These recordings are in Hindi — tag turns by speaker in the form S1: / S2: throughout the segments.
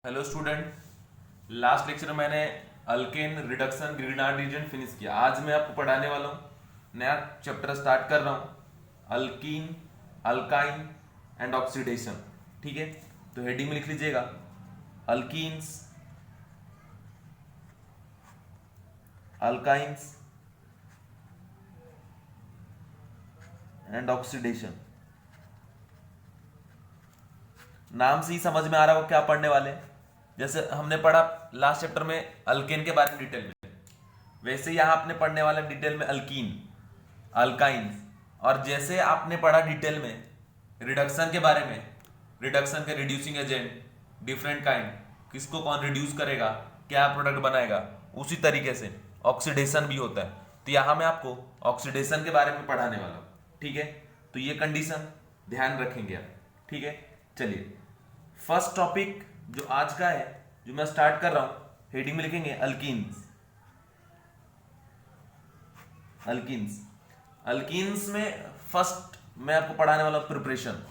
S1: Hello student. लास्ट लेक्चर में मैंने अल्केन रिडक्शन ग्रीनहार्ड रीजन फिनिश किया। आज मैं आपको पढ़ाने वाला हूँ, नया चैप्टर स्टार्ट कर रहा हूँ, अल्कीन, अल्काइन एंड ऑक्सीडेशन। ठीक है, तो हेडिंग में लिख लीजिएगा अल्कीन्स, अल्काइंस एंड ऑक्सीडेशन। नाम से ही समझ में आ रहा हो क्या पढ़ने वाले हैं। जैसे हमने पढ़ा लास्ट चैप्टर में अल्केन के बारे में डिटेल में, वैसे ही यहाँ आपने पढ़ने वाला डिटेल में अल्कीन, अल्काइन। और जैसे आपने पढ़ा डिटेल में रिडक्शन के बारे में, रिडक्शन के रिड्यूसिंग एजेंट, डिफरेंट काइंड, किसको कौन रिड्यूस करेगा, क्या प्रोडक्ट बनाएगा, उसी तरीके से ऑक्सीडेशन भी होता है। तो यहाँ मैं आपको ऑक्सीडेशन के बारे में पढ़ाने वाला हूँ। ठीक है, तो ये कंडीशन ध्यान रखेंगे आप। ठीक है, चलिए फर्स्ट टॉपिक जो आज का है, जो मैं स्टार्ट कर रहा हूं, हेडिंग में लिखेंगे अल्कीन्स। अल्कीन्स अल्कीन्स में फर्स्ट मैं आपको पढ़ाने वाला हूं प्रिपरेशन।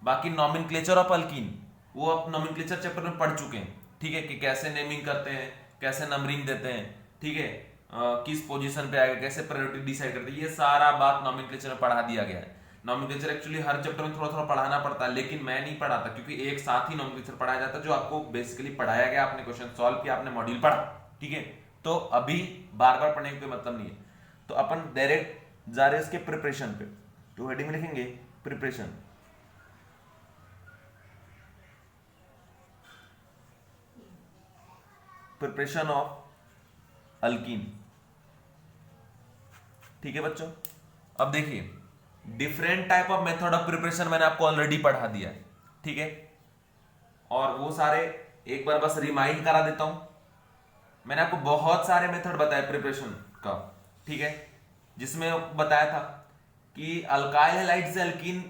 S1: बाकी नॉमेनक्लेचर ऑफ अल्कीन वो आप नॉमेनक्लेचर चैप्टर में पढ़ चुके हैं। ठीक है, कि कैसे नेमिंग करते हैं, कैसे नंबरिंग देते हैं, ठीक है, किस पोजीशन पे आएगा, कैसे प्रायोरिटी डिसाइड करते हैं, ये सारा बात नॉमेनक्लेचर में पढ़ा दिया गया है। नॉमेनक्लेचर एक्चुअली हर चैप्टर में थोड़ा थोड़ा पढ़ाना पड़ता है, लेकिन मैं नहीं पढ़ाता क्योंकि एक साथ ही नॉमेनक्लेचर पढ़ाया जाता है, जो आपको बेसिकली पढ़ाया गया, आपने क्वेश्चन सॉल्व किया, आपने मॉड्यूल पढ़ा। ठीक है, तो अभी बार बार पढ़ने का कोई मतलब नहीं है। तो अपन डायरेक्ट जा रहे हैं इसके प्रिपरेशन पे। तो हेडिंग में लिखेंगे प्रिपरेशन। Preparation of alkyne. ठीक है बच्चों, अब देखिए different type of method of preparation मैंने आपको ऑलरेडी पढ़ा दिया है। ठीक है, और वो सारे एक बार बस रिमाइंड करा देता हूं। मैंने आपको बहुत सारे मेथड बताए प्रिपरेशन का। ठीक है, जिसमें बताया था कि अल्काइल हैलाइड से अल्कीन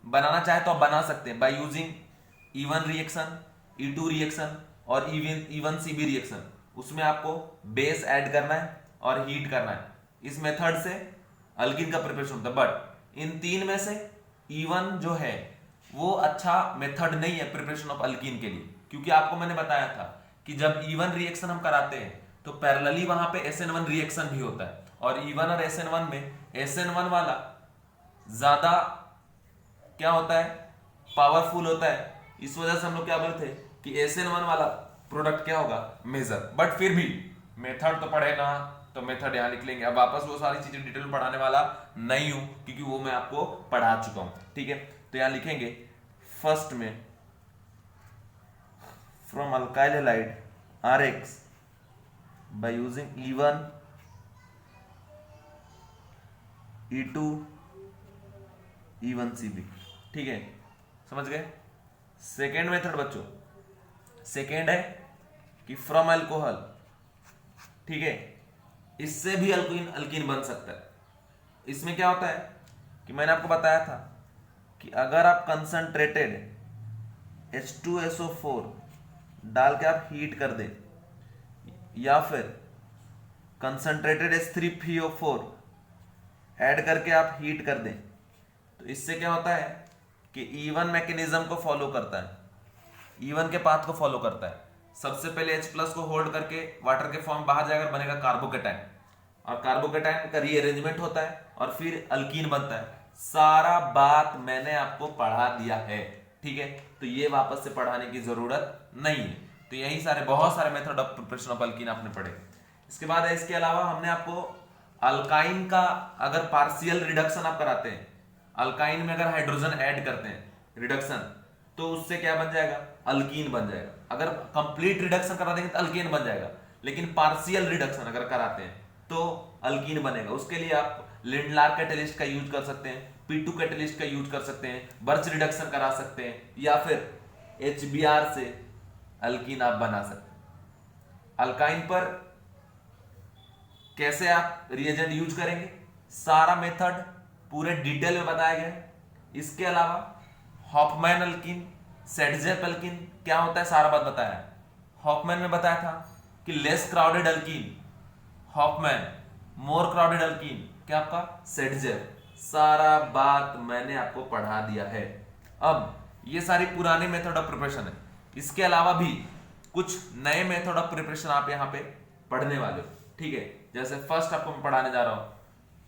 S1: बनाना चाहे तो आप बना सकते हैं by using E one reaction, E2 reaction और इवन सीबी रिएक्शन। उसमें आपको बेस ऐड करना है और हीट करना है। इस मेथड से अल्कीन का प्रिपरेशन होता है। बट इन तीन में से इवन जो है वो अच्छा मेथड नहीं है प्रिपरेशन ऑफ अल्कीन के लिए, क्योंकि आपको मैंने बताया था कि जब इवन रिएक्शन हम कराते हैं तो पैरेलली वहां पे SN1 रिएक्शन भी होता है, और इवन और SN1 में SN1 वाला ज्यादा क्या होता है, पावरफुल होता है। इस वजह से हम लोग क्या बोलते थे कि SN1 वाला प्रोडक्ट क्या होगा, मेजर। बट फिर भी मेथड तो पढ़े ना, तो मेथड यहां लिख लेंगे। अब वापस वो सारी चीजें डिटेल में पढ़ाने वाला नहीं हूं, क्योंकि वो मैं आपको पढ़ा चुका हूं। ठीक है, तो यहां लिखेंगे फर्स्ट में from alkyl halide RX by using E1, E2, E1CB। ठीक है, समझ गए। सेकेंड मेथड बच्चों, सेकेंड है कि फ्रॉम अल्कोहल। ठीक है, इससे भी अल्कीन अल्कीन बन सकता है। इसमें क्या होता है कि मैंने आपको बताया था कि अगर आप कंसंट्रेटेड H2SO4 डाल के आप हीट कर दें, या फिर कंसंट्रेटेड H3PO4 ऐड करके आप हीट कर दें, तो इससे क्या होता है कि इवन मैकेनिज्म को फॉलो करता है, इवन के पाथ को फॉलो करता है। सबसे पहले H+ को होल्ड करके वाटर के फॉर्म बाहर जाकर बनेगा कार्बोकेटाइन, और कार्बोकेटाइन का रीअरेंजमेंट होता है और फिर अल्कीन बनता है। सारा बात मैंने आपको पढ़ा दिया है। ठीक है, तो ये वापस से पढ़ाने की जरूरत नहीं है। तो यही सारे बहुत सारे method of preparation of alkyne आपने पढ़े। इसके बाद है, इसके अलावा हमने आपको अल्काइन का अगर पार्शियल रिडक्शन आप कराते हैं, अल्काइन में अगर हाइड्रोजन ऐड करते हैं रिडक्शन, तो उससे क्या बन जाएगा, अल्कीन बन जाएगा। अगर कंप्लीट रिडक्शन करा देंगे तो अल्कीन बन जाएगा, लेकिन पार्शियल रिडक्शन अगर कराते हैं तो अल्कीन बनेगा। उसके लिए आप लिंडलार कैटलिस्ट का यूज कर सकते हैं, P2 कैटलिस्ट का यूज कर सकते हैं, बर्च रिडक्शन करा सकते हैं, या फिर HBr से अल्कीन आप बना सकते हैं। अल्काइन पर कैसे आप रिएजेंट यूज करेंगे, सारा मेथड पूरे डिटेल में बताया गया है। इसके अलावा हॉफमैन अल्कीन, सेडजेप अल्कीन क्या होता है, सारा बात बताया है। हॉफमैन में बताया था कि लेस क्राउडेड अल्कीन हॉफमैन, मोर क्राउडेड अल्कीन क्या आपका सेडजेप। सारा बात मैंने आपको पढ़ा दिया है। अब ये सारी पुरानी मेथड ऑफ प्रिपरेशन है। इसके अलावा भी कुछ नए मेथड ऑफ प्रिपरेशन आप यहाँ पे पढ़ने वाले हो, ठीक है। जैसे फर्स्ट आपको मैं पढ़ाने जा रहा हूं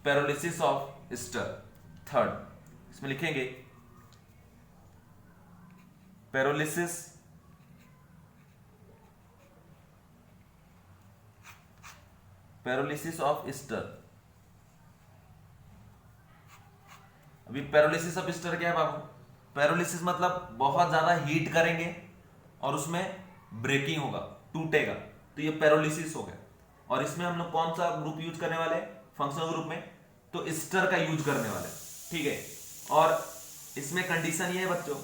S1: पेरोलिसिस ऑफ स्टर। थर्ड इसमें लिखेंगे पेरोलिसिस ऑफ स्टर। अभी पेरोलिसिस ऑफ स्टर क्या है बाबू? पेरोलिसिस मतलब बहुत ज्यादा हीट करेंगे और उसमें ब्रेकिंग होगा, टूटेगा, तो ये पेरोलिसिस हो गया। और इसमें हम लोग कौन सा ग्रुप यूज करने वाले हैं? फंक्शनल ग्रुप में तो स्टर का यूज करने वाले, ठीक है। और इसमें कंडीशन ये है बच्चों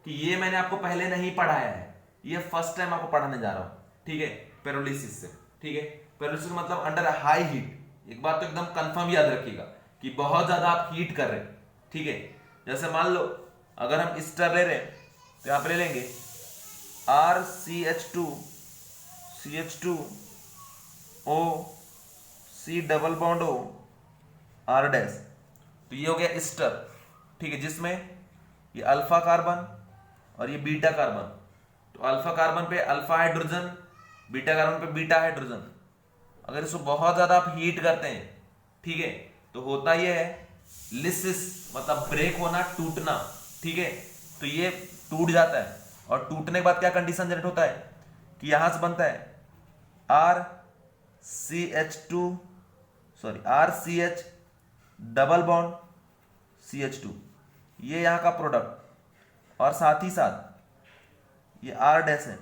S1: कि ये मैंने आपको पहले नहीं पढ़ाया है, ये फर्स्ट टाइम आपको पढ़ाने जा रहा हूं, ठीक है, पेरोलिसिस से, ठीक है। पेरोलिसिस मतलब अंडर हाई हीट। एक बात तो एकदम कंफर्म याद रखिएगा कि बहुत ज्यादा आप हीट कर रहे हैं, ठीक है। जैसे मान लो अगर हम स्टर ले रहे हैं तो यहां पर ले लेंगे RCH2 O C double bond O R dash, तो ये हो गया स्टर, ठीक है, जिसमें ये अल्फा कार्बन और ये बीटा कार्बन। तो अल्फा कार्बन पे अल्फा हाइड्रोजन, बीटा कार्बन पे बीटा हाइड्रोजन। अगर इसको बहुत ज्यादा आप हीट करते हैं, ठीक है, तो होता ये है लिसिस, मतलब ब्रेक होना, टूटना, ठीक है। तो ये टूट जाता है और टूटने के बाद क्या कंडीशन जनरेट होता है कि यहां से बनता है RCH डबल बॉन्ड CH2, ये यहां का प्रोडक्ट, और साथ ही साथ ये R डैश है,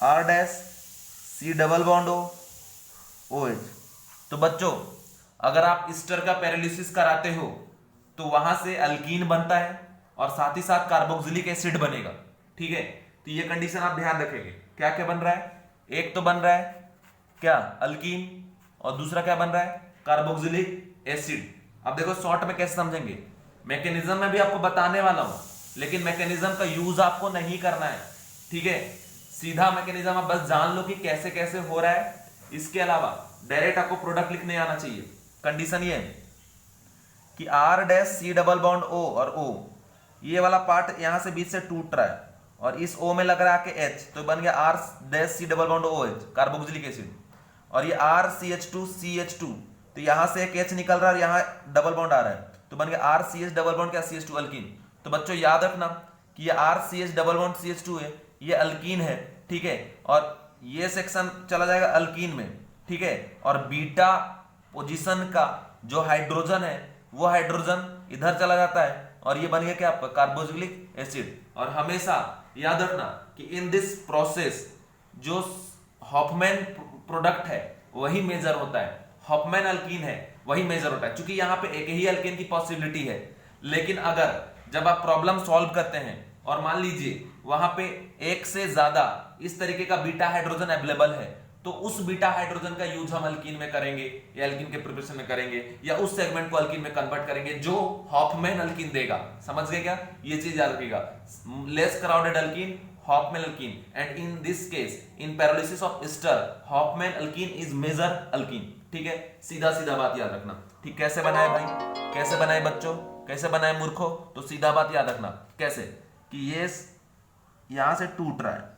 S1: R dash C double bond OH। तो बच्चों अगर आप स्टर का पेरोलिसिस कराते हो तो वहां से अल्कीन बनता है और साथ ही साथ कार्बोक्सिलिक एसिड बनेगा, ठीक है। तो ये कंडीशन आप ध्यान रखेंगे। क्या क्या बन रहा है? एक तो बन रहा है क्या? अल्कीन, और दूसरा क्या बन रहा है? Carboxylic acid. अब देखो शॉर्ट में कैसे समझेंगे, मैकेनिज्म में भी आपको बताने वाला हूं, लेकिन मैकेनिज्म का यूज आपको नहीं करना है, ठीक है। सीधा मैकेनिज्म आप बस जान लो कि कैसे कैसे हो रहा है, इसके अलावा डायरेक्ट आपको प्रोडक्ट लिखने आना चाहिए। कंडीशन ये है कि R dash C double bond O और O, ये वाला पार्ट यहां से बीच से टूट रहा है और इस O में लग रहा है कि H, तो बन गया R dash C double bond OH carboxylic acid. और ये RCH2 CH2, तो यहां से एक H निकल रहा है और यहां डबल बॉन्ड आ रहा है, तो बन गया RCH डबल बॉन्ड क्या CH2 अल्कीन। तो बच्चों याद रखना कि ये RCH डबल बॉन्ड CH2 है, ये अल्कीन है, ठीक है। और ये सेक्शन चला जाएगा अल्कीन में, ठीक है। और बीटा पोजीशन का जो हाइड्रोजन है वो हाइड्रोजन इधर चला जाता है और ये बन गया क्या आपका? Carboxylic acid. और हमेशा याद रखना कि इन दिस प्रोसेस जो हॉफमैन प्रोडक्ट है वही मेजर होता है, हॉफमैन अल्कीन है वही मेजर होता है, क्योंकि यहां पे एक ही अल्कीन की पॉसिबिलिटी है। लेकिन अगर जब आप प्रॉब्लम सॉल्व करते हैं और मान लीजिए वहां पे एक से ज्यादा इस तरीके का बीटा हाइड्रोजन अवेलेबल है, तो उस बीटा हाइड्रोजन का यूज हम अल्कीन में करेंगे या अल्कीन के प्रिपरेशन में करेंगे या उस सेगमेंट को अल्कीन में कन्वर्ट करेंगे जो हॉफमैन अल्कीन देगा। समझ गए क्या? ये चीज याद रखिएगा, less crowded alkene, Hofmann alkene, and in this case in pyrolysis of ester Hofmann alkene is major alkene, ठीक है। सीधा सीधा बात याद रखना, ठीक। कैसे बनाए भाई, कैसे बनाए बच्चों, कैसे बनाए मूर्खों? तो सीधा बात याद रखना कैसे कि ये यहां से टूट रहा है,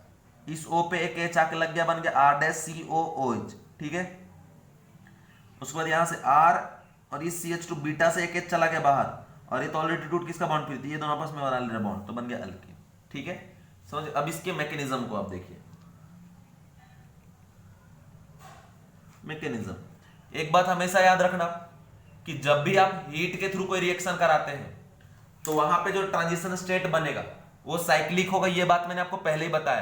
S1: इस O पे एक H आके लग गया, बन गया R डैश COOH, ठीक है। उसके बाद यहां से R और इस CH2 बीटा से एक H चला गया बाहर और ये तो ऑलरेडी टूट किसका बॉन्ड फिर थी, ये दोनों आपस में बना ले बॉन्ड, तो बन गया अल्कीन, ठीक है। समझ? अब इसके मैकेनिज्म को आप देखिए। मैकेनिज्म, एक बात हमेशा याद रखना कि जब भी आप हीट के थ्रू कोई रिएक्शन कराते हैं तो वहां पे जो ट्रांजिशन स्टेट बनेगा वो साइक्लिक होगा। ये बात मैंने आपको पहले ही बताया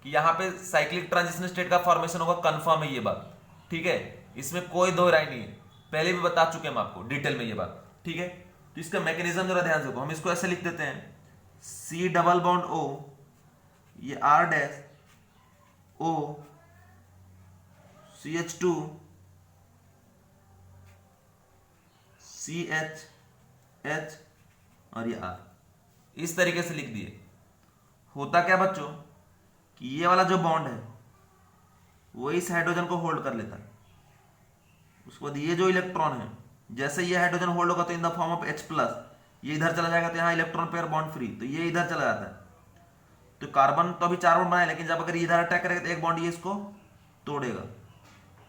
S1: कि यहां पे साइक्लिक ट्रांजिशन स्टेट का फॉर्मेशन होगा, कंफर्म है ये बात, ठीक है। इसमें कोई दो राय नहीं है, पहले भी बता चुके हम आपको डिटेल में ये बात, ठीक है। तो इसका मैकेनिज्म जरा ध्यान से देखो, हम इसको ऐसे लिख देते हैं C डबल बॉन्ड O, ये R dash O CH2 CH और ये R, इस तरीके से लिख दिए। होता क्या बच्चों कि ये वाला जो बॉन्ड है वो इस हाइड्रोजन को होल्ड कर लेता है, उसके बाद ये जो इलेक्ट्रॉन है, जैसे ये हाइड्रोजन होल्ड होगा तो in the form of H plus ये इधर चला जाएगा, तो यहाँ इलेक्ट्रॉन पेयर बॉन्ड फ्री, तो ये इधर चला जाता है। तो कार्बन तो अभी 4 बॉन्ड बनाए, लेकिन जब अगर इधर अटैक करेगा तो एक बॉन्ड ये इसको तोड़ेगा,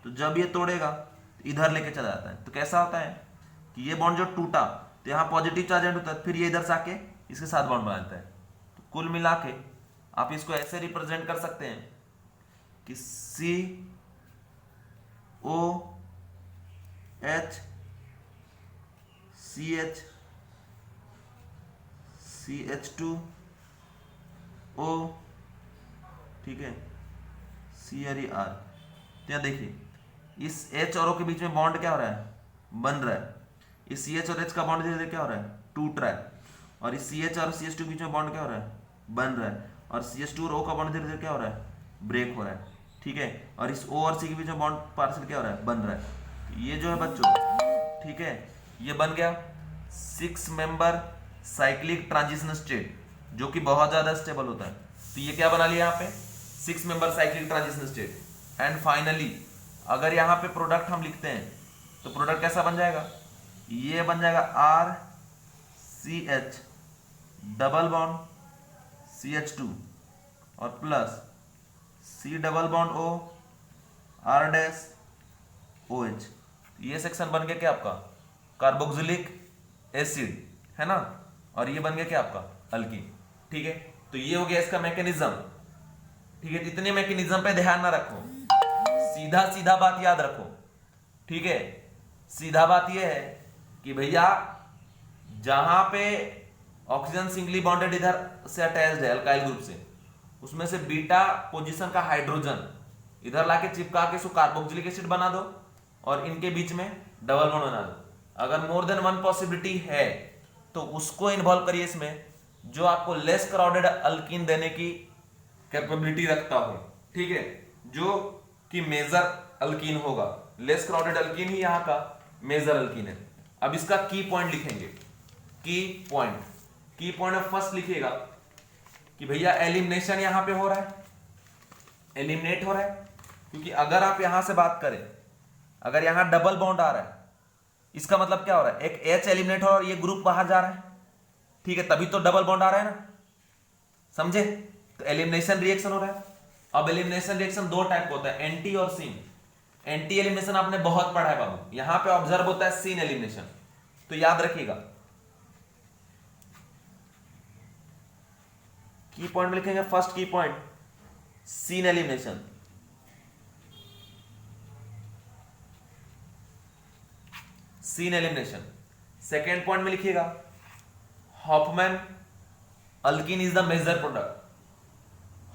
S1: तो जब ये तोड़ेगा तो इधर लेके चला जाता है। तो कैसा होता है कि ये बॉन्ड जो टूटा तो यहाँ पॉजिटिव चार्ज एंड होता है, फिर ये इधर से आके इसके साथ बॉन्ड बनाता है। तो कुल मिला के आप इसको ऐसे रिप्रेजेंट कर सकते हैं कि COH CH CH2O, ठीक है, CR। तो यहाँ देखिए इस H और O के बीच में बॉन्ड क्या हो रहा है, बन रहा है। इस CH और H का बॉन्ड धीरे धीरे क्या हो रहा है, टूट रहा है। और इस CH और CH2 के बीच में बॉन्ड क्या हो रहा है, बन रहा है। और CH2 और O का बॉन्ड धीरे धीरे क्या हो रहा है, ब्रेक हो रहा है, ठीक है। और इस O और C के बीच में बॉन्ड पार्शियल क्या हो रहा है, बन रहा है। तो ये जो है बच्चों, ठीक है, ये बन गया 6 मेंबर साइक्लिक ट्रांजिशन स्टेट, जो कि बहुत ज्यादा स्टेबल होता है। तो ये क्या बना लिया यहाँ पे, 6 member cyclic transition state. And finally अगर यहाँ पे प्रोडक्ट हम लिखते हैं तो प्रोडक्ट कैसा बन जाएगा, ये बन जाएगा RCH डबल बॉन्ड CH2 और plus C double bond O R dash OH। ये सेक्शन बन गया क्या आपका, कार्बोक्सिलिक एसिड, है ना। और ये बन गया क्या आपका, अल्कीन, ठीक है। तो ये हो गया इसका मैकेनिज्म, ठीक है। इतने मैकेनिज्म पे ध्यान ना रखो, सीधा सीधा बात याद रखो, ठीक है। सीधा बात यह है कि भैया जहां पे ऑक्सीजन सिंगली बॉन्डेड इधर से अटैच्ड है अल्काइल ग्रुप से, उसमें से बीटा पोजीशन का हाइड्रोजन इधर लाके चिपका के इसको कार्बोक्सिलिक एसिड बना दो और इनके बीच में डबल बॉन्ड बना दो। अगर मोर देन वन पॉसिबिलिटी है तो उसको इन्वॉल्व करिए इसमें, जो आपको लेस क्राउडेड अल्कीन देने की कैपेबिलिटी रखता हो, ठीक है, जो कि मेजर अल्कीन होगा। लेस क्राउडेड अल्कीन ही यहाँ का मेजर अल्कीन है। अब इसका की पॉइंट लिखेंगे, की पॉइंट में फर्स्ट लिखिएगा कि भैया एलिमिनेशन यहां पे हो रहा है, एलिमिनेट हो रहा है। क्योंकि अगर आप यहां से बात करें, अगर यहां डबल बॉन्ड आ रहा है, इसका मतलब क्या हो रहा है, एक H एलिमिनेट हो रहा है और ये ग्रुप बाहर जा रहा है, ठीक है, तभी तो डबल बॉन्ड आ रहा है ना, समझे। तो एलिमिनेशन रिएक्शन हो रहा है। अब एलिमिनेशन रिएक्शन दो टाइप का होता है, एंटी और सीन। एंटी एलिमिनेशन आपने बहुत पढ़ा है बाबू, यहां पे ऑब्जर्व होता है सीन एलिमिनेशन। तो याद रखिएगा, की पॉइंट में लिखेंगे फर्स्ट की point syn elimination, syn elimination. Second point में लिखिएगा Hofmann alkene is the major product,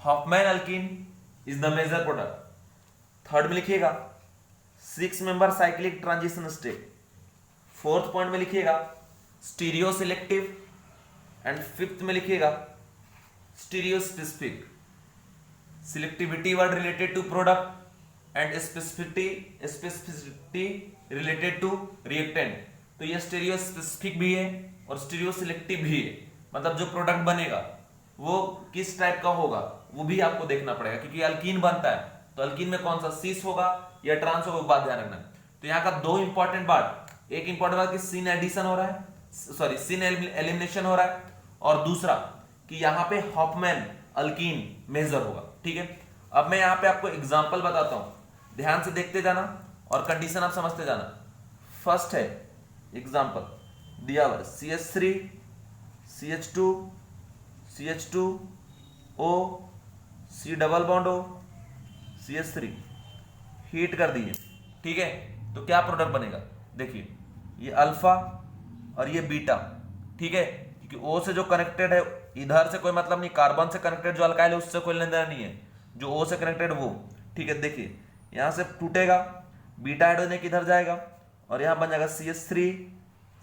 S1: Hofmann alkene is the major product. Third में लिखिएगा 6 member cyclic transition state. Fourth point में लिखिएगा स्टीरियो सिलेक्टिव। एंड फिफ्थ में लिखिएगा stereospecific. Selectivity word related to product and specificity related to reactant. तो ये स्टीरियो स्पेसिफिक भी है और स्टीरियो सिलेक्टिव भी है, मतलब जो प्रोडक्ट बनेगा वो किस टाइप का होगा वो भी आपको देखना पड़ेगा। क्योंकि अल्कीन बनता है तो अल्कीन में कौन सा सीस होगा या ट्रांस होगा, बात ध्यान रखना। तो यहाँ का दो इंपॉर्टेंट बात, एक इंपॉर्टेंट बात कि सीन एडिशन हो रहा है, सॉरी सीन एलिमिनेशन हो रहा है, और दूसरा कि यहाँ पे हॉफमैन अल्कीन मेजर होगा, ठीक है। अब मैं यहाँ पे आपको एग्जांपल बताता हूं, ध्यान से देखते जाना और कंडीशन आप समझते जाना। फर्स्ट है एग्जांपल दिया हुआ CH3 CH2 CH2O C double bond O CH3 heat कर दिए, ठीक है। तो क्या प्रोडक्ट बनेगा, देखिए ये अल्फा और ये बीटा, ठीक है। क्योंकि O से जो कनेक्टेड है इधर से कोई मतलब नहीं, कार्बन से कनेक्टेड जो अल्काइल है उससे कोई लेना देना नहीं है, जो O से कनेक्टेड वो, ठीक है। देखिए यहां से टूटेगा, बीटा हाइड्रोजन किधर जाएगा और यहां बन जाएगा CH3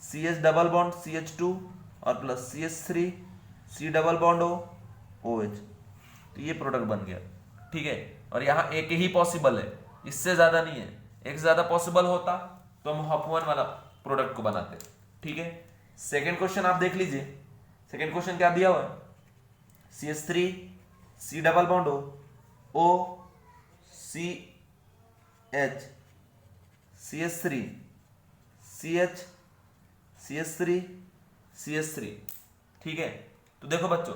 S1: CH double bond CH2 और plus CH3 C double bond O OH। तो ये प्रोडक्ट बन गया, ठीक है। और यहां एक ही पॉसिबल है, इससे ज्यादा नहीं है। एक से ज्यादा पॉसिबल होता तो हम हॉफमैन वाला प्रोडक्ट को बनाते, ठीक है। सेकेंड क्वेश्चन आप देख लीजिए, सेकेंड क्वेश्चन क्या दिया हुआ है, CH3 C double bond O CH CH3 CH CH3 CH3, ठीक है। तो देखो बच्चों,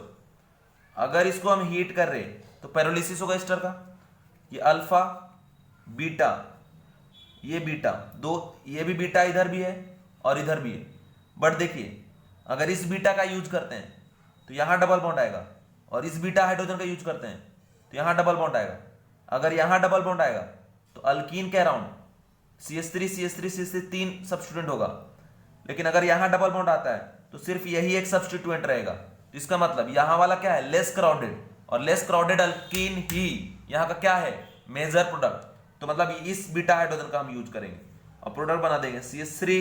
S1: अगर इसको हम हीट कर रहे तो पेरोलिसिस होगा एस्टर का। ये अल्फा बीटा, ये बीटा, दो ये भी बीटा इधर भी है और इधर भी है। बट देखिए अगर इस बीटा का यूज करते हैं तो यहां डबल बॉन्ड आएगा, और इस बीटा हाइड्रोजन का यूज करते हैं तो यहां डबल बॉन्ड आएगा। अगर यहां डबल बॉन्ड आएगा तो अल्कीन के अराउंड CH3 CH3 CH3 तीन सब्स्टिट्यूएंट होगा। लेकिन अगर यहां डबल बॉन्ड आता है तो सिर्फ यही एक सब्स्टिट्यूएंट रहेगा। तो इसका मतलब यहां वाला क्या है, लेस क्राउडेड, और लेस क्राउडेड अल्कीन ही यहां का क्या है, मेजर प्रोडक्ट। तो मतलब इस बीटा हाइड्रोजन का हम यूज करेंगे और प्रोडक्ट बना देंगे CH3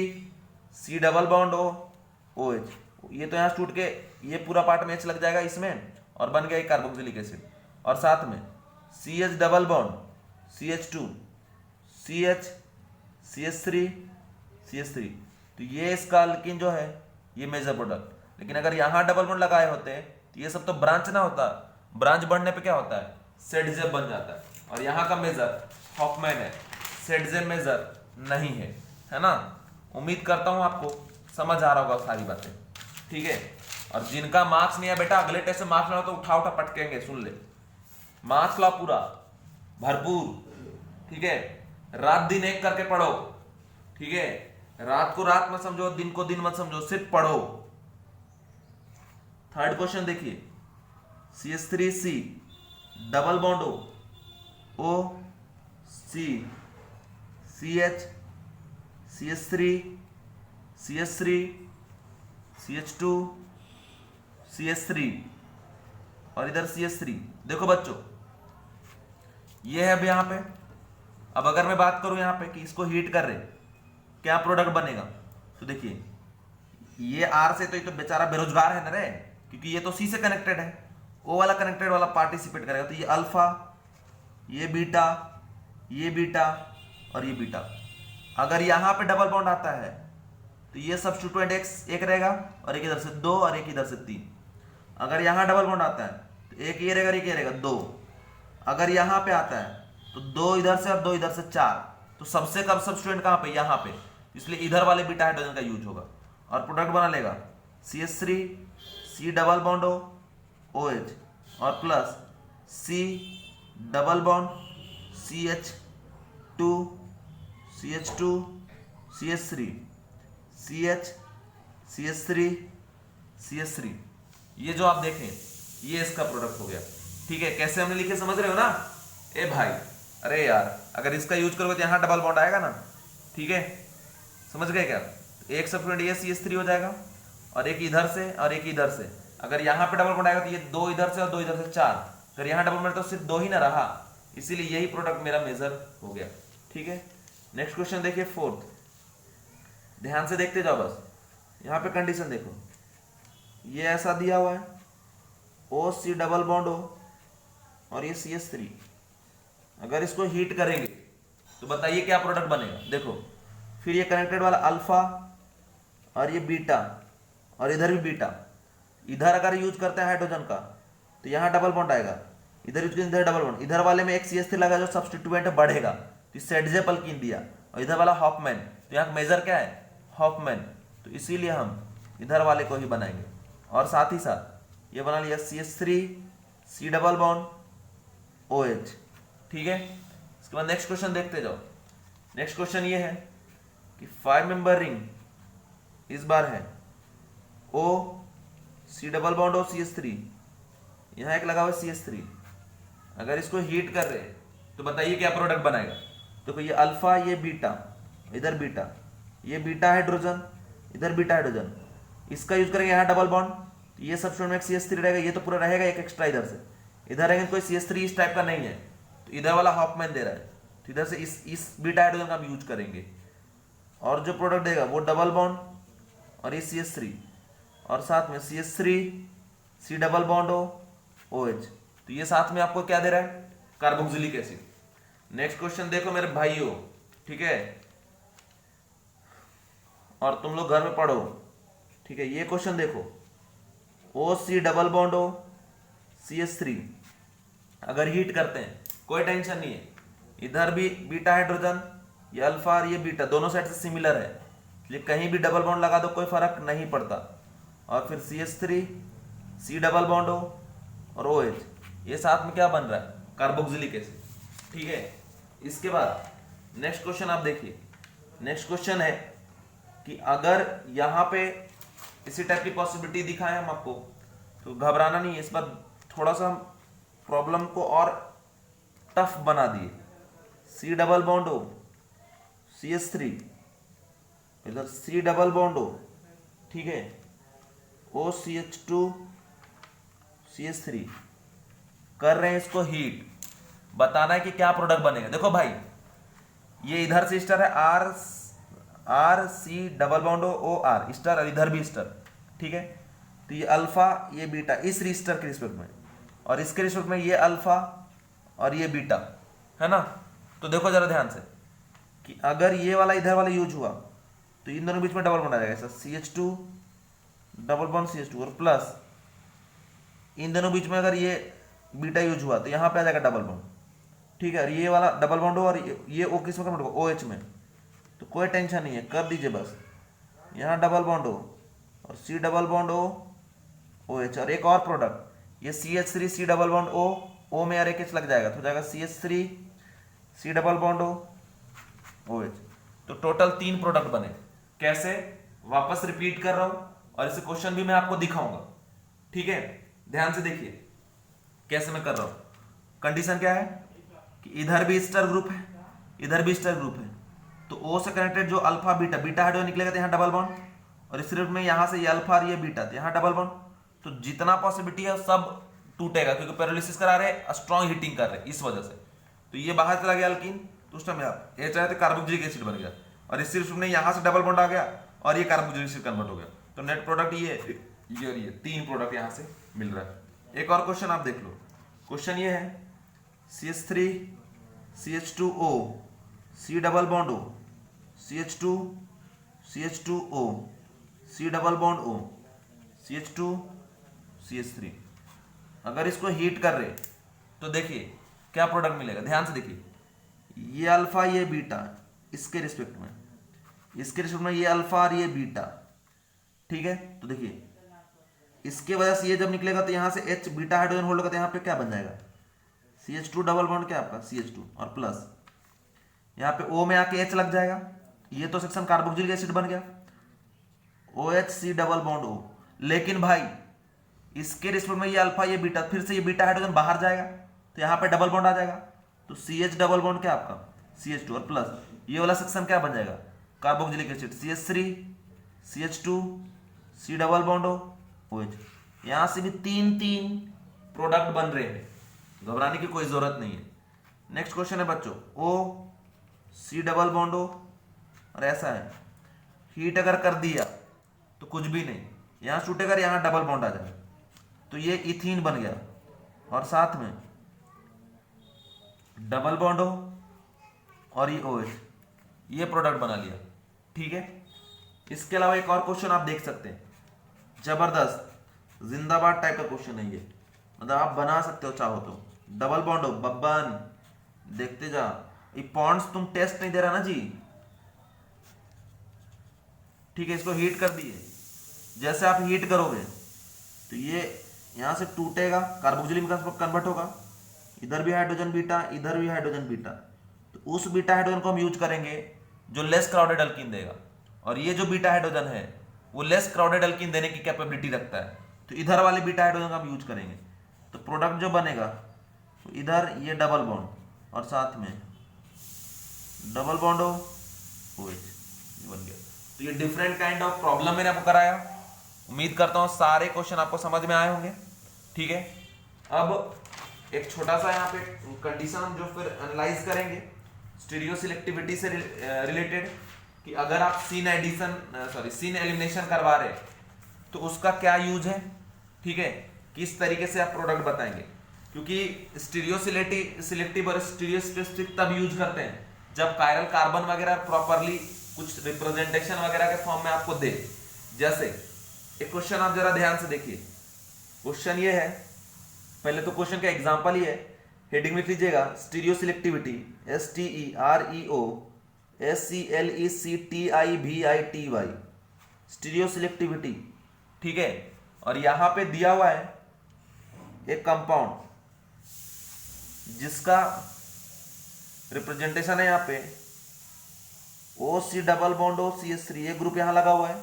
S1: C double bond OH। ये तो यहां टूट के ये पूरा पार्ट में H लग जाएगा इसमें और बन गया एक कार्बोक्सिलिक एसिड, और साथ में CH double bond CH2 CH CH3 CH3। तो ये इसका अल्कीन जो है ये मेजर प्रोडक्ट। लेकिन अगर यहां डबल बॉन्ड लगाए होते तो ये सब तो ब्रांच ना होता, ब्रांच बढ़ने पे क्या होता है, सेडजेब बन जाता है। और यहां का मेजर हॉफमैन है, सेडजेब मेजर नहीं है ना। उम्मीद करता हूं आपको समझ आ रहा होगा सारी बातें, ठीक है। और जिनका मार्क्स नहीं है बेटा, अगले टेस्ट में मार्क्स लाओ तो उठा उठा पटकेंगे, सुन ले। मार्क्स लाओ पूरा भरपूर, ठीक है। रात दिन एक करके पढ़ो, ठीक है। रात को रात मत समझो, दिन को दिन मत समझो, सिर्फ पढ़ो। थर्ड क्वेश्चन देखिए, CH3C double bond O C CH CH3 CH3 CH2 CH3 और इधर CH3। देखो बच्चों ये है अब यहां पे। अब अगर मैं बात करूं यहां पे कि इसको हीट कर रहे क्या प्रोडक्ट बनेगा, तो देखिए ये R से तो ये तो बेचारा बेरोजगार है ना रे, क्योंकि ये तो C से कनेक्टेड है। O वाला कनेक्टेड वाला पार्टिसिपेट करेगा, तो ये अल्फा, ये बीटा, ये बीटा और ये बीटा। अगर यहां पे डबल बॉन्ड आता है तो ये सब्स्टिट्यूएंट एक रहेगा और एक इधर से 2 और एक इधर से 3। अगर यहां डबल बॉन्ड आता है तो एक ये रहेगा, एक ये रहेगा 2। अगर यहां पे आता है तो 2 इधर से और 2 इधर से 4। तो सबसे कम सब्स्टिट्यूएंट कहां पे, यहां पे, इसलिए इधर वाले बीटा हाइड्रोजन का यूज होगा और प्रोडक्ट बना लेगा CH3 C double bond OH और plus C double bond CH2 CH2 CH3 CH CH3 CH3। ये जो आप देखें ये इसका प्रोडक्ट हो गया, ठीक है। कैसे हमने लिखे समझ रहे हो ना ए भाई। अरे यार अगर इसका यूज करोगे तो यहां डबल बॉन्ड आएगा ना, ठीक है, समझ गए क्या। एक सब्स्टिट्यूएंट ये CH3 हो जाएगा और एक इधर से और एक इधर से। अगर यहां पे डबल बॉन्ड आएगा तो ये 2 इधर से और 2 इधर से 4। अगर यहां डबल बॉन्ड तो सिर्फ 2 ही ना रहा, इसीलिए यही प्रोडक्ट मेरा मेजर हो गया, ठीक है। नेक्स्ट क्वेश्चन देखिए फोर्थ, ध्यान से देखते जाओ बस। यहां पे कंडीशन देखो, ये ऐसा दिया हुआ है OC डबल बॉन्ड O और ये CH3। अगर इसको हीट करेंगे तो बताइए क्या प्रोडक्ट बनेगा। देखो फिर ये कनेक्टेड वाला अल्फा और ये बीटा और इधर भी बीटा। इधर अगर यूज करते हैं हाइड्रोजन का तो यहाँ डबल बॉन्ड आएगा, इधर यूज इधर डबल बॉन्ड, इधर वाले में एक CH3 लगा जो सब्स्टिट्यूएंट बढ़ेगा तो सेडजेब अल्कीन दिया, और इधर वाला हॉफमैन, तो यहाँ मेजर क्या है, हॉफमैन। तो इसीलिए हम इधर वाले को ही बनाएंगे। और साथ ही साथ ये बना लिया CH3 C double bond OH, ठीक है। इसके बाद नेक्स्ट क्वेश्चन देखते जाओ। नेक्स्ट क्वेश्चन ये है कि 5 मेंबर रिंग इस बार है O C double bond O CH3, यहाँ एक लगा हुआ CH3। अगर इसको हीट कर रहे तो बताइए क्या प्रोडक्ट बनाएगा। तो ये अल्फा, ये बीटा, इधर बीटा, ये बीटा हाइड्रोजन, इधर बीटा हाइड्रोजन। इसका यूज करेंगे यहाँ डबल बॉन्ड, तो ये सब में CH3 रहेगा, ये तो पूरा रहेगा, एक एक्स्ट्रा इधर से। इधर रहेंगे कोई CH3 इस टाइप का नहीं है तो इधर वाला हॉफमैन दे रहा है, तो इधर से इस बीटा हाइड्रोजन का हम यूज करेंगे। और जो प्रोडक्ट देगा वो डबल बॉन्ड और ये CH3 और साथ में CH3 C double bond OH। तो ये साथ में आपको क्या दे रहा है, कार्बोक्सिलिक एसिड। नेक्स्ट क्वेश्चन देखो मेरे भाइयों, ठीक है, और तुम लोग घर में पढ़ो, ठीक है। ये क्वेश्चन देखो OC double bond O CH3 अगर हीट करते हैं कोई टेंशन नहीं है, इधर भी बीटा हाइड्रोजन, ये अल्फा और ये बीटा दोनों साइड से सिमिलर है, इसलिए कहीं भी डबल बॉन्ड लगा दो कोई फर्क नहीं पड़ता। और फिर CH3 C double bond O और OH, ये साथ में क्या बन रहा है, कार्बोक्सिलिक एसिड। ठीक है, इसके बाद नेक्स्ट क्वेश्चन आप देखिए। नेक्स्ट क्वेश्चन है कि अगर यहाँ पे इसी टाइप की पॉसिबिलिटी दिखाएं हम आपको, तो घबराना नहीं है, इस बार थोड़ा सा हम प्रॉब्लम को और टफ बना दिए। C double bond O CH3, इधर C डबल बॉन्ड O, ठीक है, OCH2 CH3, कर रहे हैं इसको हीट, बताना है कि क्या प्रोडक्ट बनेगा। देखो भाई, ये इधर से स्टर है R C double bond O R ester, और इधर भी स्टर, ठीक है। तो ये अल्फा, ये बीटा इस रिस्टर के रिस्पेक्ट में, और इसके रिस्पेक्ट में ये अल्फा और ये बीटा, है ना। तो देखो जरा ध्यान से कि अगर ये वाला इधर वाला यूज हुआ तो इन दोनों बीच में डबल बॉन्ड आ जाएगा ऐसा, CH2 डबल बॉन्ड CH2, और प्लस इन दोनों बीच में अगर ये बीटा यूज हुआ तो यहाँ पे आ जाएगा डबल बॉन्ड, ठीक है। और ये वाला डबल बॉन्ड हो और ये O किस में कन्वर्ट होगा, OH में, तो कोई टेंशन नहीं है, कर दीजिए बस। यहाँ डबल बॉन्ड हो और C double bond O OH, और एक और प्रोडक्ट ये CH3 C double bond O में यार एक H लग जाएगा, तो हो जाएगा CH3 C double bond O OH। तो टोटल 3 प्रोडक्ट बने। कैसे, वापस रिपीट कर रहा हूं और इसे क्वेश्चन भी मैं आपको दिखाऊंगा, ठीक है। ध्यान से देखिए कैसे मैं कर रहा हूं। कंडीशन क्या है कि इधर भी स्टर ग्रुप है, इधर भी स्टर ग्रुप है, तो O से कनेक्टेड जो अल्फा बीटा, बीटा हाइड्रोजन निकलेगा तो यहाँ डबल बॉन्ड, और इस रूप में यहाँ से ये अल्फा और ये बीटा, तो यहाँ डबल बॉन्ड। तो जितना पॉसिबिलिटी है सब टूटेगा, क्योंकि पेरोलिसिस करा रहे हैं, स्ट्रॉन्ग हीटिंग कर रहे हैं, इस वजह से। तो ये बाहर चला गया अल्कीन, तो उस टाइम ये चाहे तो कार्बोक्सिलिक एसिड बन गया, और इस रूप में यहाँ से डबल बॉन्ड आ गया और ये कार्बोक्सिलिक एसिड कन्वर्ट हो गया। तो नेट प्रोडक्ट ये और ये 3 प्रोडक्ट यहाँ से मिल रहा है। एक और क्वेश्चन आप देख लो। क्वेश्चन ये है CH3 CH2O C double bond O CH2 CH2O C double bond O CH2 CH3। अगर इसको हीट कर रहे तो देखिए क्या प्रोडक्ट मिलेगा। ध्यान से देखिए, ये अल्फा ये बीटा, इसके रिस्पेक्ट में, इसके रिस्पेक्ट में ये अल्फा और ये बीटा, ठीक है। तो देखिए इसके वजह से ये जब निकलेगा तो यहाँ से H बीटा हाइड्रोजन होल्ड होगा, तो यहाँ पे क्या बन जाएगा, CH2 डबल बॉन्ड क्या आपका CH2, और प्लस यहाँ पे O में आके H लग जाएगा, ये तो सेक्शन कार्बोक्सिलिक एसिड बन गया, OH C double bond O। लेकिन भाई इसके रिस्पेक्ट में ये अल्फा ये बीटा, फिर से ये बीटा हाइड्रोजन बाहर जाएगा तो यहाँ पे डबल बॉन्ड आ जाएगा, तो CH डबल बॉन्ड क्या आपका CH2, और प्लस ये वाला सेक्शन क्या बन जाएगा, carboxylic acid CH3 CH2 C double bond OH। यहाँ से भी 3 प्रोडक्ट बन रहे हैं, घबराने की कोई जरूरत नहीं है। नेक्स्ट क्वेश्चन है बच्चों, O C double bond O, और ऐसा है हीट अगर कर दिया तो कुछ भी नहीं, यहाँ छूटेगा, यहाँ डबल बॉन्ड आ जाएगा, तो ये इथीन बन गया, और साथ में डबल बॉन्ड हो और ये OH, ये प्रोडक्ट बना लिया, ठीक है। इसके अलावा एक और क्वेश्चन आप देख सकते हैं, जबरदस्त जिंदाबाद टाइप का क्वेश्चन है ये, मतलब आप बना सकते हो चाहो तो। डबल बॉन्ड हो बब्बन, देखते जा, ये पॉन्ड्स तुम टेस्ट नहीं दे रहा ना जी, ठीक है। इसको हीट कर दिए, जैसे आप हीट करोगे तो ये यहां से टूटेगा, कार्बोक्सिलिक में कन्वर्ट होगा, इधर भी हाइड्रोजन बीटा, इधर भी हाइड्रोजन बीटा, तो उस बीटा हाइड्रोजन को हम यूज करेंगे जो लेस क्राउडेड अल्कीन देगा, और ये जो बीटा हाइड्रोजन है वो लेस क्राउडेड अल्कीन देने की कैपेबिलिटी रखता है, तो इधर वाले बीटा हाइड्रोजन का हम यूज करेंगे। तो प्रोडक्ट जो बनेगा तो इधर ये डबल बॉन्ड और साथ में डबल बॉन्ड हो OH, ये बन गया। तो ये डिफरेंट काइंड ऑफ प्रॉब्लम मैंने आपको कराया, उम्मीद करता हूं सारे क्वेश्चन आपको समझ में आए होंगे, ठीक है। अब एक छोटा सा यहाँ पे कंडीशन जो फिर एनालाइज करेंगे स्टीरियो सिलेक्टिविटी से रिलेटेड, कि अगर आप सीन एलिमिनेशन करवा रहे तो उसका क्या यूज है, ठीक है, किस तरीके से आप प्रोडक्ट बताएंगे। क्योंकि स्टीरियो सिलेक्टिव और स्टीरियो स्पेसिफिक तब यूज करते हैं जब कायरल कार्बन वगैरह प्रॉपरली कुछ रिप्रेजेंटेशन वगैरह के फॉर्म में आपको दे। जैसे एक क्वेश्चन आप जरा ध्यान से देखिए, क्वेश्चन ये है, पहले तो क्वेश्चन का एग्जांपल ही है, हेडिंग लिख लीजिएगा stereo selectivity STEREO SELECTIVITY, stereo selectivity, ठीक है। और यहां पे दिया हुआ है एक कंपाउंड जिसका रिप्रेजेंटेशन है यहां पे OC डबल बॉन्ड OCH3, ये ग्रुप यहां लगा हुआ है,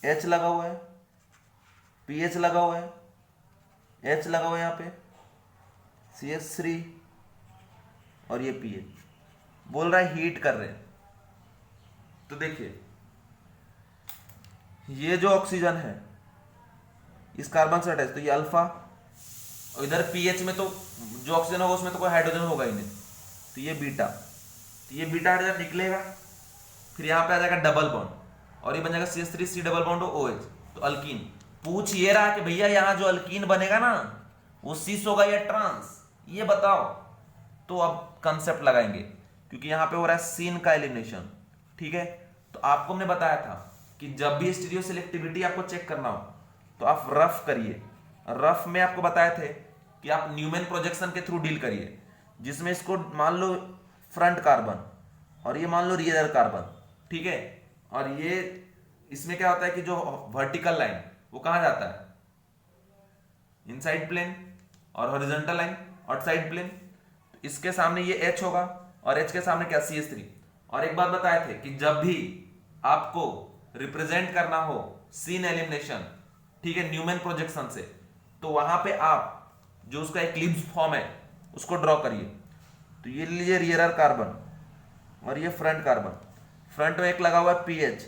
S1: H लगा हुआ है, PH लगा हुआ है, H लगा हुआ है यहां पे, CH3 और ये PH। बोल रहा है हीट कर रहे हैं। तो देखिए ये जो ऑक्सीजन है इस कार्बन से अटैच, तो ये अल्फा, और इधर पीएच में तो जो ऑक्सीजन होगा उसमें तो कोई हाइड्रोजन होगा ही नहीं, तो ये बीटा, तो ये बीटा हाइड्रोजन निकलेगा, फिर यहाँ पे आ जाएगा डबल बॉन्ड और ये बन जाएगा CH3 C double bond OH, तो अल्कीन। पूछ ये रहा कि भैया यहाँ जो अल्कीन बनेगा ना वो सिस होगा या ट्रांस, ये बताओ। तो अब कंसेप्ट लगाएंगे क्योंकि यहाँ पे हो रहा है सीन का एलिमिनेशन, ठीक है। तो आपको हमने बताया था कि जब भी स्टीरियो सिलेक्टिविटी आपको चेक करना हो तो आप रफ करिए। रफ में आपको बताए थे कि आप न्यूमैन प्रोजेक्शन के थ्रू डील करिए, जिसमें इसको मान लो फ्रंट कार्बन और ये मान लो रियर कार्बन, ठीक है। और ये इसमें क्या होता है कि जो वर्टिकल लाइन वो कहां जाता है, इनसाइड प्लेन, और हॉरिजॉन्टल लाइन आउटसाइड प्लेन। तो इसके सामने ये H होगा और H के सामने क्या CH3। और एक बात बताए थे कि जब भी आपको रिप्रेजेंट करना हो सीन एलिमिनेशन, ठीक है, न्यूमैन प्रोजेक्शन से, तो वहां पे आप जो उसका एक्लिप्स फॉर्म है उसको ड्रॉ करिए। तो ये लीजिए रियर कार्बन और ये फ्रंट कार्बन, फ्रंट में एक लगा हुआ है PH,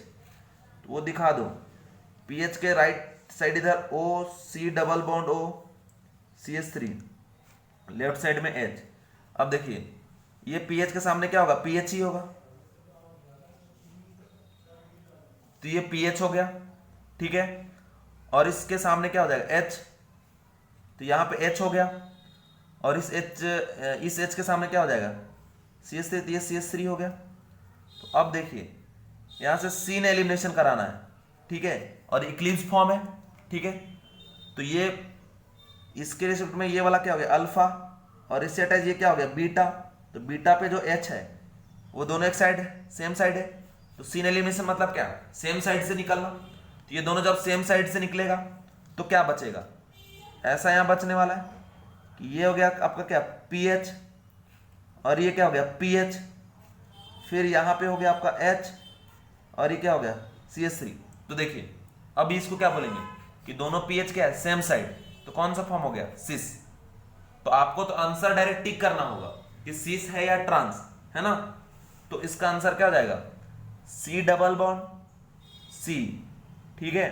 S1: तो वो दिखा दो। PH के राइट साइड इधर OC double bond O CH3, left side में H। अब देखिए ये PH के सामने क्या होगा, PH ही होगा, तो ये PH हो गया, ठीक है। और इसके सामने क्या हो जाएगा H, तो यहां पे H हो गया, और इस H के सामने क्या हो जाएगा CH3, तो ये CH3 हो गया। तो अब देखिए यहां से सीन एलिमिनेशन कराना है, ठीक है, और इक्लिप्स फॉर्म है, ठीक है। तो ये इसके रिस्पेक्ट में ये वाला क्या हो गया अल्फा, और इससे अटैच ये क्या हो गया बीटा। तो बीटा पे जो H है वो दोनों एक साइड है, सेम साइड है, तो सीन एलिमिनेशन मतलब क्या, सेम साइड से निकलना। तो ये दोनों जब सेम साइड से निकलेगा तो क्या बचेगा, ऐसा यहां बचने वाला है कि ये हो गया आपका क्या PH, और ये क्या हो गया PH, फिर यहां पे हो गया आपका H, और ये क्या हो गया CH3। तो देखिए अभी इसको क्या बोलेंगे कि दोनों PH क्या है सेम साइड, तो कौन सा फॉर्म हो गया सिस। तो आपको तो आंसर डायरेक्ट टिक करना होगा कि सिस है या ट्रांस, है ना। तो इसका आंसर क्या हो जाएगा C डबल बॉन्ड C, ठीक है,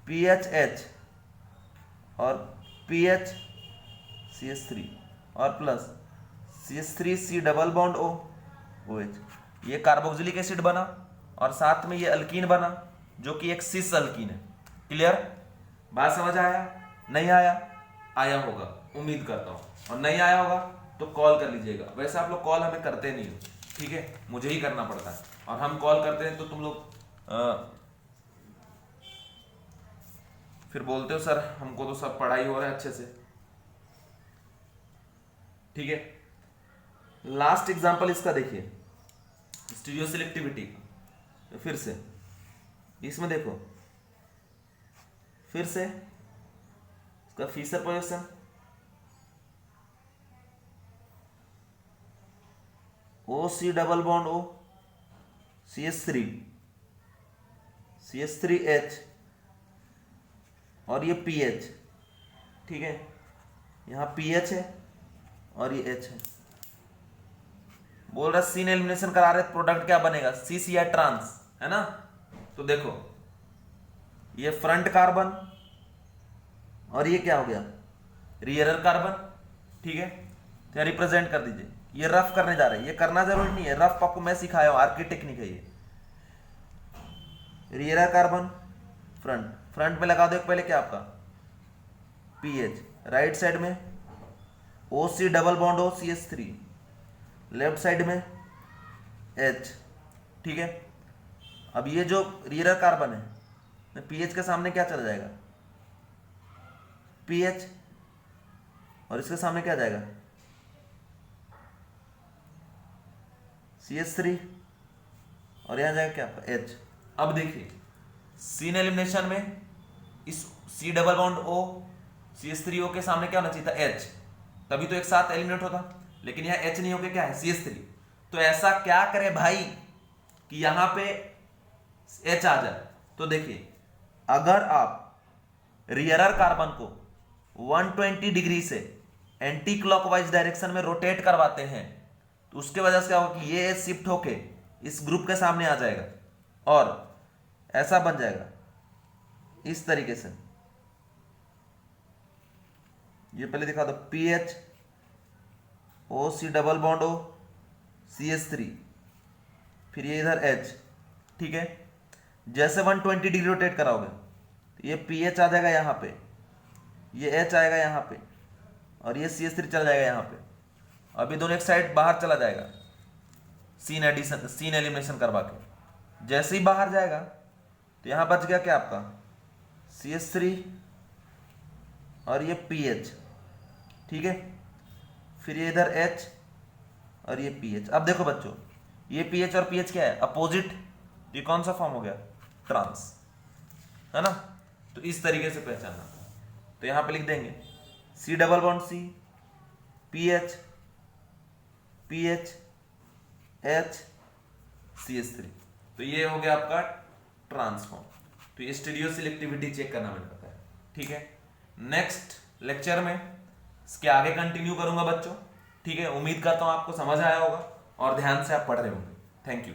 S1: PHH और PH CH3 और plus CH3 C double bond O OH। ये कार्बोक्सिलिक एसिड बना और साथ में ये अल्कीन बना जो कि एक सिस अल्कीन है। क्लियर, बात समझ आया, नहीं आया, आया होगा उम्मीद करता हूं, और नहीं आया होगा तो कॉल कर लीजिएगा। वैसे आप लोग कॉल हमें करते नहीं हो, ठीक है, मुझे ही करना पड़ता है, और हम कॉल करते हैं तो तुम लोग फिर बोलते हो सर हमको तो सब पढ़ाई हो रहा है अच्छे से, ठीक है। लास्ट एग्जांपल इसका देखिए स्टीरियो सिलेक्टिविटी का, तो फिर से इसमें देखो, फिर से इसका Fisher position, OC double bond O CH3 CH3H और ये PH, ठीक है, यहां PH है और ये H है। बोल रहा सीन एलिमिनेशन करा रहे, प्रोडक्ट क्या बनेगा सिस या ट्रांस, है ना। तो देखो ये फ्रंट कार्बन और ये क्या हो गया रियर कार्बन, ठीक है। तो रिप्रेजेंट कर दीजिए, ये रफ करने जा रहे हैं, ये करना जरूरी नहीं है, रफ आपको मैं सिखाया हूं, आर्की टेक्निक है ये। रियर कार्बन फ्रंट, फ्रंट में लगा दो पहले क्या आपका PH, राइट साइड में OC double bond O CH3, left side में H, ठीक है। अब ये जो रियर कार्बन है PH के सामने क्या चला जाएगा PH, और इसके सामने क्या जाएगा CH3, और यहां जाएगा क्या आपका H। अब देखिए सीन एलिमिनेशन में इस C double bond O CH3O के सामने क्या होना चाहिए था, H, तभी तो एक साथ एलिमिनेट होता, लेकिन यहाँ H नहीं होके क्या है, CH3। तो ऐसा क्या करे भाई कि यहां पे H आ जाए। तो देखिए, अगर आप रियरर कार्बन को 120 डिग्री से एंटी क्लॉकवाइज डायरेक्शन में रोटेट करवाते हैं तो उसके वजह से क्या होगा कि ये शिफ्ट होके इस ग्रुप के सामने आ जाएगा और ऐसा बन जाएगा इस तरीके से। ये पहले दिखा दो, PH OC double bond O CH3, फिर ये इधर H, ठीक है। जैसे 120 डिग्री रोटेट कराओगे तो ये PH आ जाएगा यहाँ पे, ये H आएगा यहाँ पे और ये CH3 चला जाएगा यहाँ पे। अभी दोनों एक साइड बाहर चला जाएगा सीन एडिशन, सीन एलिमिनेशन करवा के। जैसे ही बाहर जाएगा तो यहाँ बच गया क्या आपका, CH3 और ये PH, ठीक है। फिर ये इधर H और ये PH। अब देखो बच्चों, ये PH और PH क्या है, अपोजिट। ये कौन सा फॉर्म हो गया, ट्रांस, है ना। तो इस तरीके से पहचानना। तो यहां पे लिख देंगे C double bond C, PH PH H CH3। तो ये हो गया आपका ट्रांसफॉर्म। तो ये स्टीरियो सिलेक्टिविटी चेक करना मैंने बताया, ठीक है। नेक्स्ट लेक्चर में इसके आगे कंटिन्यू करूंगा बच्चों, ठीक है। उम्मीद करता हूं आपको समझ आया होगा और ध्यान से आप पढ़ रहे होंगे। Thank you.